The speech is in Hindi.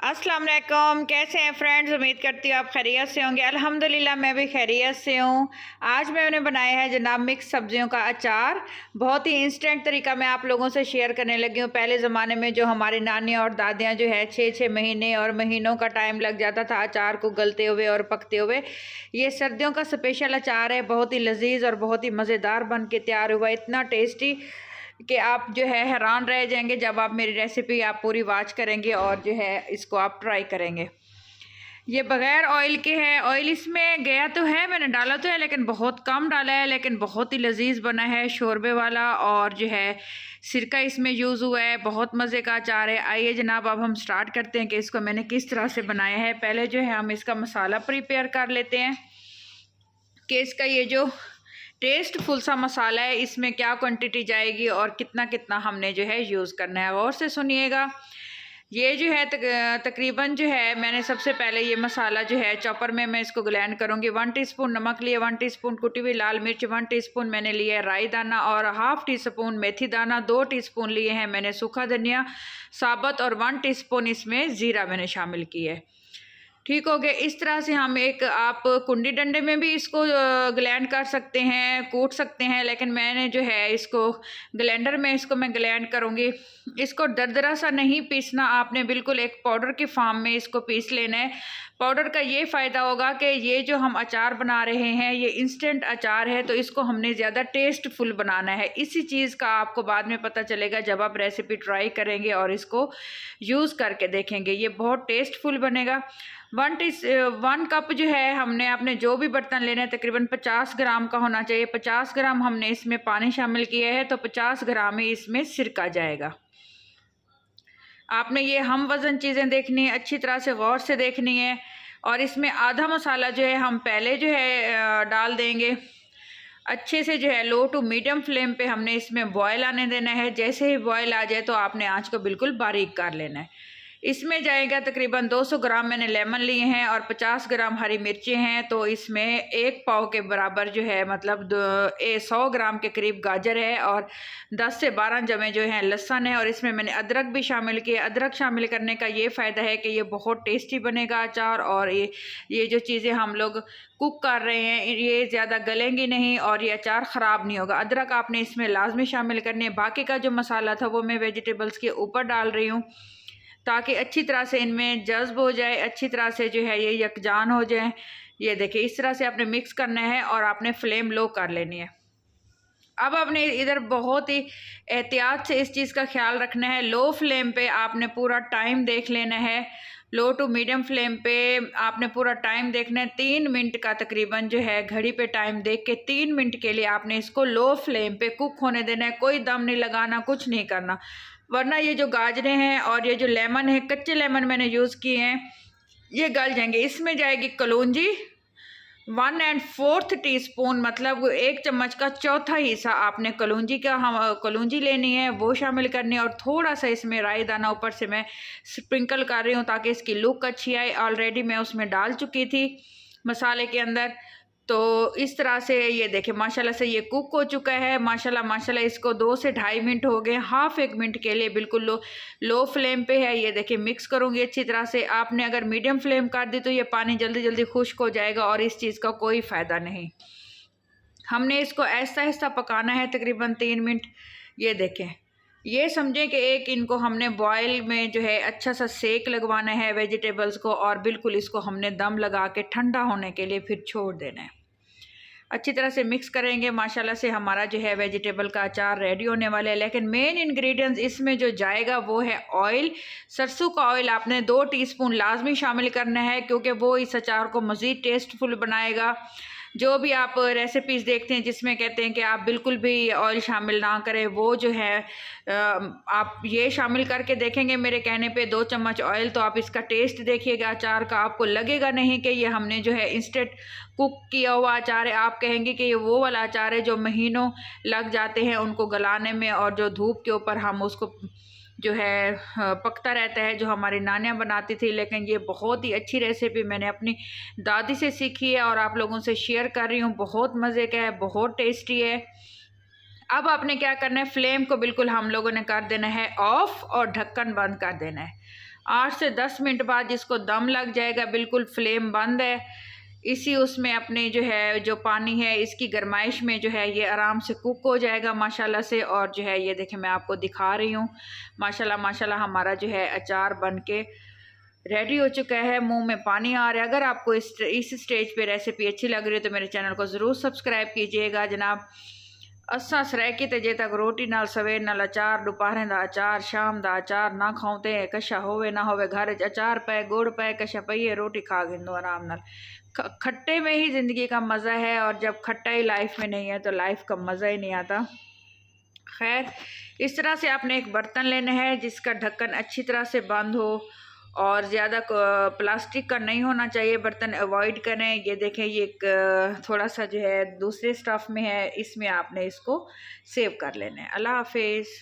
अस्सलाम वालेकुम। कैसे हैं फ्रेंड्स? उम्मीद करती हूँ आप खैरियत से होंगे। अल्हम्दुलिल्लाह मैं भी खैरियत से हूँ। आज मैंने बनाया है जनाब मिक्स सब्जियों का अचार। बहुत ही इंस्टेंट तरीका मैं आप लोगों से शेयर करने लगी हूँ। पहले ज़माने में जो हमारी नानियाँ और दादियाँ जो है 6-6 महीने और महीनों का टाइम लग जाता था अचार को गलते हुए और पकते हुए। ये सर्दियों का स्पेशल अचार है, बहुत ही लजीज और बहुत ही मज़ेदार बन के तैयार हुआ, इतना टेस्टी कि आप जो है हैरान रह जाएंगे जब आप मेरी रेसिपी आप पूरी वॉच करेंगे और जो है इसको आप ट्राई करेंगे। ये बग़ैर ऑयल के है। ऑयल इसमें गया तो है, मैंने डाला तो है लेकिन बहुत कम डाला है, लेकिन बहुत ही लजीज बना है शोरबे वाला। और जो है सिरका इसमें यूज़ हुआ है, बहुत मज़े का अचार है। आइए जनाब अब हम स्टार्ट करते हैं कि इसको मैंने किस तरह से बनाया है। पहले जो है हम इसका मसाला प्रिपेयर कर लेते हैं कि इसका ये जो टेस्टफुल सा मसाला है इसमें क्या क्वांटिटी जाएगी और कितना कितना हमने जो है यूज़ करना है। गौर से सुनिएगा। ये जो है तकरीबन जो है मैंने सबसे पहले ये मसाला जो है चॉपर में मैं इसको ग्राइंड करूँगी। 1 टीस्पून नमक लिया, 1 टीस्पून कुटी हुई लाल मिर्च, 1 टीस्पून मैंने लिया है राई दाना और हाफ़ टीस्पून मेथी दाना, 2 टीस्पून लिए हैं मैंने सूखा धनिया साबुत और 1 टीस्पून इसमें ज़ीरा मैंने शामिल किया है। ठीक हो गया। इस तरह से हम एक आप कुंडी डंडे में भी इसको ग्लैंड कर सकते हैं, कूट सकते हैं, लेकिन मैंने जो है इसको ग्लैंडर में इसको मैं ग्लैंड करूँगी। इसको दरदरा सा नहीं पीसना, आपने बिल्कुल एक पाउडर की फॉर्म में इसको पीस लेना है। पाउडर का ये फ़ायदा होगा कि ये जो हम अचार बना रहे हैं ये इंस्टेंट अचार है, तो इसको हमने ज़्यादा टेस्टफुल बनाना है। इसी चीज़ का आपको बाद में पता चलेगा जब आप रेसिपी ट्राई करेंगे और इसको यूज़ करके देखेंगे। ये बहुत टेस्टफुल बनेगा। 1 कप जो है हमने अपने जो भी बर्तन लेने हैं तकरीबन 50 ग्राम का होना चाहिए। 50 ग्राम हमने इसमें पानी शामिल किया है, तो 50 ग्राम ही इसमें सिरका जाएगा। आपने ये हम वज़न चीज़ें देखनी है, अच्छी तरह से गौर से देखनी है। और इसमें आधा मसाला जो है हम पहले जो है डाल देंगे। अच्छे से जो है लो टू मीडियम फ्लेम पे हमने इसमें बॉयल आने देना है। जैसे ही बॉयल आ जाए तो आपने आंच को बिल्कुल बारीक कर लेना है। इसमें जाएगा तकरीबन 200 ग्राम मैंने लेमन लिए हैं और 50 ग्राम हरी मिर्चें हैं, तो इसमें 1 पाव के बराबर जो है मतलब 100 ग्राम के करीब गाजर है और 10 से 12 जमे जो हैं लहसुन है। और इसमें मैंने अदरक भी शामिल किया। अदरक शामिल करने का ये फ़ायदा है कि ये बहुत टेस्टी बनेगा अचार, और ये जो चीज़ें हम लोग कुक कर रहे हैं ये ज़्यादा गलेंगी नहीं और ये अचार ख़राब नहीं होगा। अदरक आपने इसमें लाजमी शामिल करनी है। बाकी का जो मसाला था वो मैं वेजिटेबल्स के ऊपर डाल रही हूँ ताकि अच्छी तरह से इनमें जज्ब हो जाए, अच्छी तरह से जो है ये यकजान हो जाए। ये देखिए इस तरह से आपने मिक्स करना है और आपने फ्लेम लो कर लेनी है। अब आपने इधर बहुत ही एहतियात से इस चीज़ का ख्याल रखना है। लो फ्लेम पे आपने पूरा टाइम देख लेना है। लो टू मीडियम फ्लेम पे आपने पूरा टाइम देखना है। 3 मिनट का तकरीबन जो है घड़ी पे टाइम देख के 3 मिनट के लिए आपने इसको लो फ्लेम पे कुक होने देना है। कोई दम नहीं लगाना, कुछ नहीं करना, वरना ये जो गाजरें हैं और ये जो लेमन है, कच्चे लेमन मैंने यूज़ किए हैं, ये गल जाएंगे। इसमें जाएगी कलौंजी 1/4 टीस्पून, मतलब 1 चम्मच का चौथा हिस्सा आपने कलौंजी लेनी है, वो शामिल करनी है। और थोड़ा सा इसमें राई दाना ऊपर से मैं स्प्रिंकल कर रही हूँ ताकि इसकी लुक अच्छी आए। ऑलरेडी मैं उसमें डाल चुकी थी मसाले के अंदर। तो इस तरह से ये देखें माशाल्लाह से ये कुक हो चुका है। माशाल्लाह इसको 2 से 2.5 मिनट हो गए। हाफ 1 मिनट के लिए बिल्कुल लो फ्लेम पे है। ये देखिए मिक्स करूँगी अच्छी तरह से। आपने अगर मीडियम फ्लेम कर दी तो ये पानी जल्दी जल्दी खुश्क हो जाएगा और इस चीज़ का कोई फ़ायदा नहीं। हमने इसको ऐसा ऐसा पकाना है तकरीबन 3 मिनट। ये देखें, ये समझें कि एक इनको हमने बॉयल में जो है अच्छा सा सेक लगवाना है वेजिटेबल्स को, और बिल्कुल इसको हमने दम लगा के ठंडा होने के लिए फिर छोड़ देना है। अच्छी तरह से मिक्स करेंगे। माशाल्लाह से हमारा जो है वेजिटेबल का अचार रेडी होने वाला है। लेकिन मेन इंग्रेडिएंट्स इसमें जो जाएगा वो है ऑयल। सरसों का ऑयल आपने 2 टीस्पून लाजमी शामिल करना है, क्योंकि वो इस अचार को मज़ीद टेस्टफुल बनाएगा। जो भी आप रेसिपीज़ देखते हैं जिसमें कहते हैं कि आप बिल्कुल भी ऑयल शामिल ना करें, वो जो है आप ये शामिल करके देखेंगे मेरे कहने पे 2 चम्मच ऑयल, तो आप इसका टेस्ट देखिएगा अचार का। आपको लगेगा नहीं कि ये हमने जो है इंस्टेंट कुक किया हुआ अचार है। आप कहेंगे कि ये वो वाला अचार है जो महीनों लग जाते हैं उनको गलाने में, और जो धूप के ऊपर हम उसको जो है पकता रहता है, जो हमारी नानियाँ बनाती थी। लेकिन ये बहुत ही अच्छी रेसिपी मैंने अपनी दादी से सीखी है और आप लोगों से शेयर कर रही हूँ। बहुत मज़े का है, बहुत टेस्टी है। अब आपने क्या करना है, फ्लेम को बिल्कुल हम लोगों ने कर देना है ऑफ और ढक्कन बंद कर देना है। 8 से 10 मिनट बाद इसको दम लग जाएगा, बिल्कुल फ्लेम बंद है। इसी उसमें अपने जो है जो पानी है इसकी गर्माइश में जो है ये आराम से कुक हो जाएगा माशाल्लाह से। और जो है ये देखें मैं आपको दिखा रही हूँ, माशाल्लाह माशाल्लाह हमारा जो है अचार बन के रेडी हो चुका है। मुंह में पानी आ रहा है। अगर आपको इस स्टेज पे रेसिपी अच्छी लग रही है तो मेरे चैनल को ज़रूर सब्सक्राइब कीजिएगा जनाब। असा सरैकी ते जे तक रोटी नाल सवेर नाल अचार, दोपहरें दा अचार, शाम दा अचार ना खाऊं ते कशा होवे ना होवे, घर च अचार पे गुड़ पे कशा पई है, रोटी खा गिंदो आराम नाल। खट्टे में ही ज़िंदगी का मज़ा है, और जब खट्टा ही लाइफ में नहीं है तो लाइफ का मज़ा ही नहीं आता। खैर, इस तरह से आपने एक बर्तन लेना है जिसका ढक्कन अच्छी तरह से बंद हो, और ज़्यादा प्लास्टिक का नहीं होना चाहिए, बर्तन अवॉइड करें। ये देखें ये एक थोड़ा सा जो है दूसरे स्टफ़ में है, इसमें आपने इसको सेव कर लेना है। अल्लाह हाफिज़।